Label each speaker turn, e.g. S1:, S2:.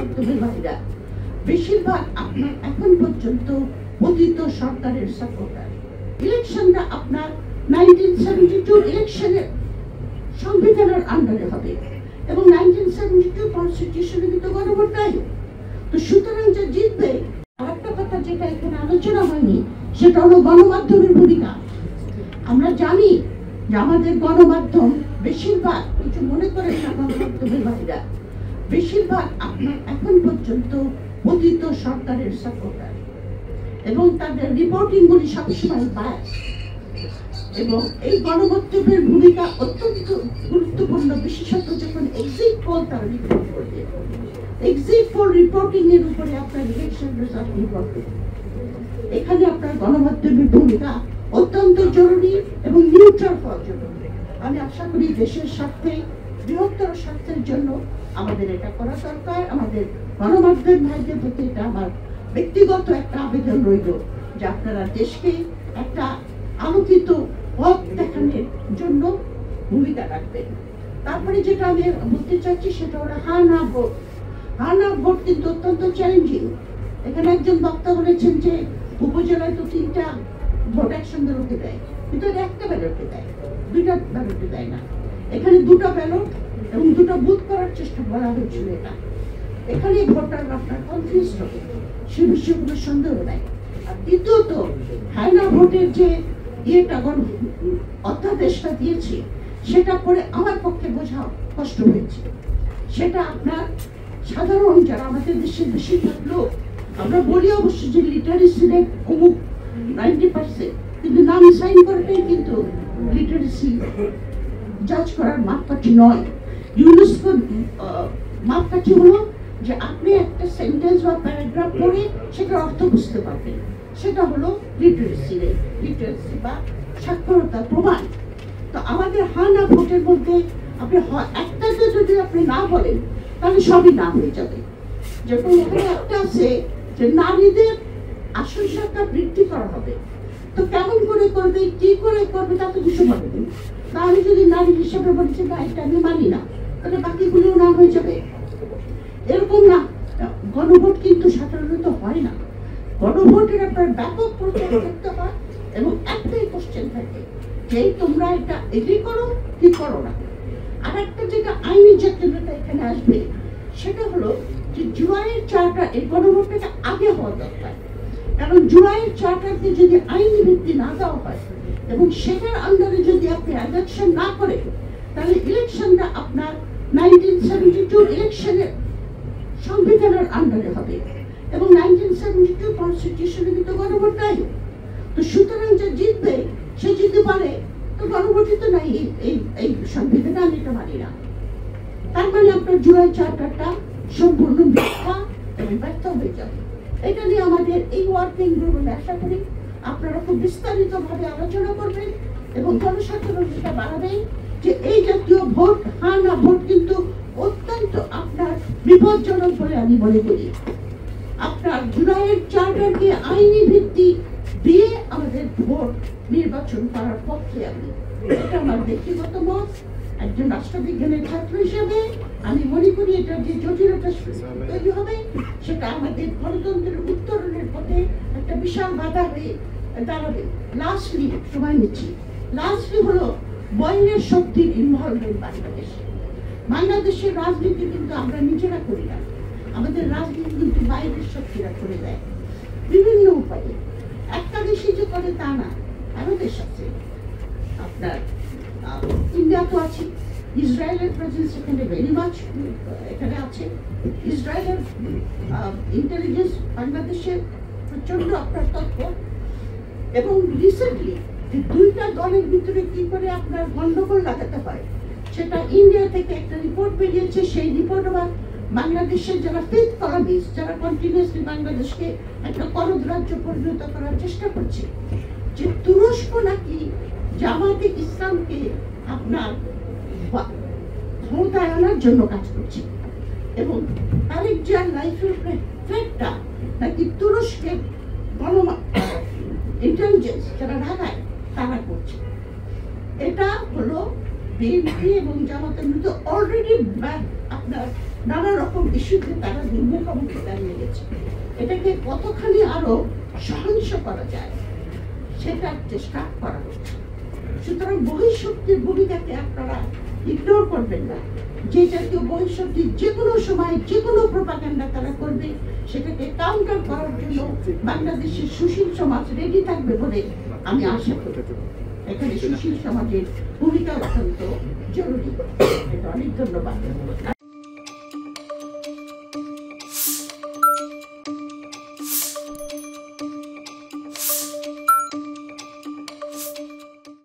S1: গণমাধ্যমের ভাইরা বেশিরভাগ আপনার এখন পর্যন্ত পতিত সরকারের সাপোর্টার। ইলেকশনটা আপনার 1972 ইলেকশনের সংবিধানের আন্ডারে হবে এবং 1972 কনস্টিটিউশনে কিন্তু গণভোট নাই। তো সুতরাং যে জিতবে, আরেকটা কথা যেটা এখানে আলোচনা হয়নি সেটা হলো গণমাধ্যমের ভূমিকা। আমরা জানি যে আমাদের গণমাধ্যম বেশিরভাগ, কিছু মনে করেন না, গণমাধ্যমের ভাইরা বেশিরভাগ আপনার এখন পর্যন্ত পতিত সরকারের সাপোর্টার এবং তাদের রিপোর্টিং গুলি সবসময় বায়াস। এবং এই গণমাধ্যমের ভূমিকা অত্যন্ত গুরুত্বপূর্ণ, বিশেষত যখন এক্সিট পোল তারা রিপোর্ট করবে। এক্সিট পোল রিপোর্টিং এর উপরে আপনার ইলেকশন রেজাল্ট নির্ভর করবে। এখানে আপনার গণমাধ্যমের ভূমিকা অত্যন্ত জরুরি এবং নিউট্রাল হওয়া জরুরি। আমি আশা করি দেশের স্বার্থে, বৃহত্তর স্বার্থের জন্য আমাদের এটা করা দরকার। আমাদের গণমাধ্যম ভাইদের প্রতি এটা আমার ব্যক্তিগত একটা আবেদন রইল যে আপনারা দেশকে একটা আলোকিত পথ দেখানোর জন্য ভূমিকা রাখবেন। তারপরে যেটা আমি বলতে চাচ্ছি সেটা হলো হা না ভোট। হা না ভোট কিন্তু অত্যন্ত চ্যালেঞ্জিং। এখানে একজন বক্তা বলেছেন যে উপজেলায় তো 3টা ভোট একসঙ্গে লোকে দেয়, কিন্তু একটা ব্যালটে দেয়, 2টা ব্যালটে দেয় না। এখানে 2টা ব্যালট এবং 2টা বুথ করার চেষ্টা করা হয়েছিল। এখানে ভোটার আপনার কনফিউজ হবে, সে বিষয়ে কোনো সন্দেহ নাই। আর দ্বিতীয়ত হায়না ভোটের যে অধ্যাদেশটা দিয়েছে সেটা পরে আমার পক্ষে বোঝা কষ্ট হয়েছে। সেটা আপনার সাধারণ যারা আমাদের দেশের বেশিরভাগ লোক, আমরা বলি অবশ্য যে লিটারেসি রেট অমুক 90%, কিন্তু নাম সাইন করাটাই কিন্তু লিটারেসি জাজ করার মাপকাঠি নয়। ইউনেস্কোর মাপকাঠি হলো যে আপনি একটা সেন্টেন্স বা প্যারাগ্রাফ পড়ে সেটার অর্থ বুঝতে পারবেন, সেটা হলো লিটারেসি রেট, লিটারেসি বা সাক্ষরতার প্রমাণ। তো আমাদের হা না ভোটের মধ্যে আপনি একটাতে যদি আপনি না বলেন তাহলে সবই না হয়ে যাবে। যখন এখানে একটা আছে যে নারীদের আসল সংখ্যা বৃদ্ধি করা হবে, তো কেমন করে করবে, কি করে করবে তা তো কিছু বলেনি। তা আমি যদি নারী হিসেবে বলছি না এটা আমি মানি না, তাহলে বাকিগুলোও না হয়ে যাবে। এরকম না, গণভোট কিন্তু সাধারণত হয় না। গণভোটের আপনার ব্যাপক প্রচার করতে হয় এবং একটাই কোশ্চেন থাকে যে তোমরা এটা এগ্রি করো কি করো না। আর একটা যেটা আইনি জটিলতা এখানে আসবে সেটা হলো যে জুলাইয়ের চার্টার, এই গণভোটটা আগে হওয়া দরকার। কারণ জুলাইয়ের চার্টারকে যদি আইনি ভিত্তি না দেওয়া হয় এবং সেটার আন্ডারে যদি আপনি ইলেকশন না করেন, তাহলে ইলেকশনটা আপনার 1972 ইলেকশনের সংবিধানের আন্ডারে হবে এবং 1972 কনস্টিটিউশনে কিন্তু গণভোট নাই। তো সুতরাং যে জিতবে সে জিততে পারে, তো গণভোটই তো নাই এই সংবিধানে, আমি এটা মানি না। তার মানে আপনার জুলাই চার্টারটা সম্পূর্ণ মিথ্যা এবং ব্যর্থ হয়ে যাবে। এটা নিয়ে আমাদের এই ওয়ার্কিং গ্রুপে আশা করি আপনারা খুব বিস্তারিতভাবে আলোচনা করবেন এবং জনসচেতনতা বাড়াবেন যে এই জাতীয় ভোট, হা না ভোট কিন্তু অত্যন্ত আপনার বিপজ্জনক বলে আমি মনে করি। আপনার জুলাইয়ের চার্টারকে আইনি ভিত্তি দিয়ে আমাদের ভোট নির্বাচন করার পক্ষে আমি, এটা আমার ব্যক্তিগত মত। একজন রাষ্ট্রবিজ্ঞানের ছাত্র হিসেবে আমি মনে করি এটা যে জটিলতা তৈরি হবে সেটা আমাদের গণতন্ত্রের উত্তরণের পথে একটা বিশাল বাধা হয়ে দাঁড়াবে। লাস্টলি সময় নিচ্ছি, লাস্টলি হলো বয়নের শক্তির ইনভলভমেন্ট বাংলাদেশের রাজনীতি কিন্তু আমরা নিজেরা করি না, আমাদের রাজনীতি কিন্তু বাইরের শক্তিরা করে দেয় বিভিন্ন উপায়ে। একটা দেশে যে করে তা না, আরো দেশ আছে। আপনার ইন্ডিয়া তো আছে, ইসরায়েলের প্রেজেন্স এখানে ভেরি মাচ এখানে আছে। ইসরায়েলের ইন্টেলিজেন্স বাংলাদেশের প্রচন্ড আপনার তথ্য। এবং রিসেন্টলি যে 2টা দলের ভিতরে কি করে আপনার গন্ডগোল লাগাতে হয় সেটা ইন্ডিয়া থেকে একটা রিপোর্ট বেরিয়েছে। সেই রিপোর্ট আবার বাংলাদেশের যারা ফিফথ কলোনিস্ট, যারা কন্টিনিউসলি বাংলাদেশকে একটা করদ রাজ্য পরিণত করার চেষ্টা করছে, যে তুরস্ক নাকি জামাতে ইসলামকে আপনার ক্ষমতায় আনার জন্য কাজ করছে এবং তারেক জিয়ার লাইফের থ্রেটটা নাকি তুরস্কের ইন্টেলিজেন্স যারা ঢাকায় তারা করছে। এটা হলো বিএনপি এবং জামাতের মধ্যে অলরেডি আপনার নানা রকম ইস্যুতে তারা মুখোমুখি দাঁড়িয়ে গেছে। এটাকে কতখানি আরো সহিংস করা যায় সেটার চেষ্টা করা হচ্ছে। সুতরাং বহিঃশক্তির ভূমিকাকে আপনারা ইগনোর করবেন না। যে জাতীয় বহিঃশক্তি যে কোনো সময় যে কোনো প্রোপাগান্ডা তারা করবে, সেটাকে কাউন্টার করার জন্য বাংলাদেশের সুশীল সমাজ রেডি থাকবে বলে আমি আশা করি। এখানে সুশীল সমাজের ভূমিকা অত্যন্ত জরুরি। অনেক ধন্যবাদ।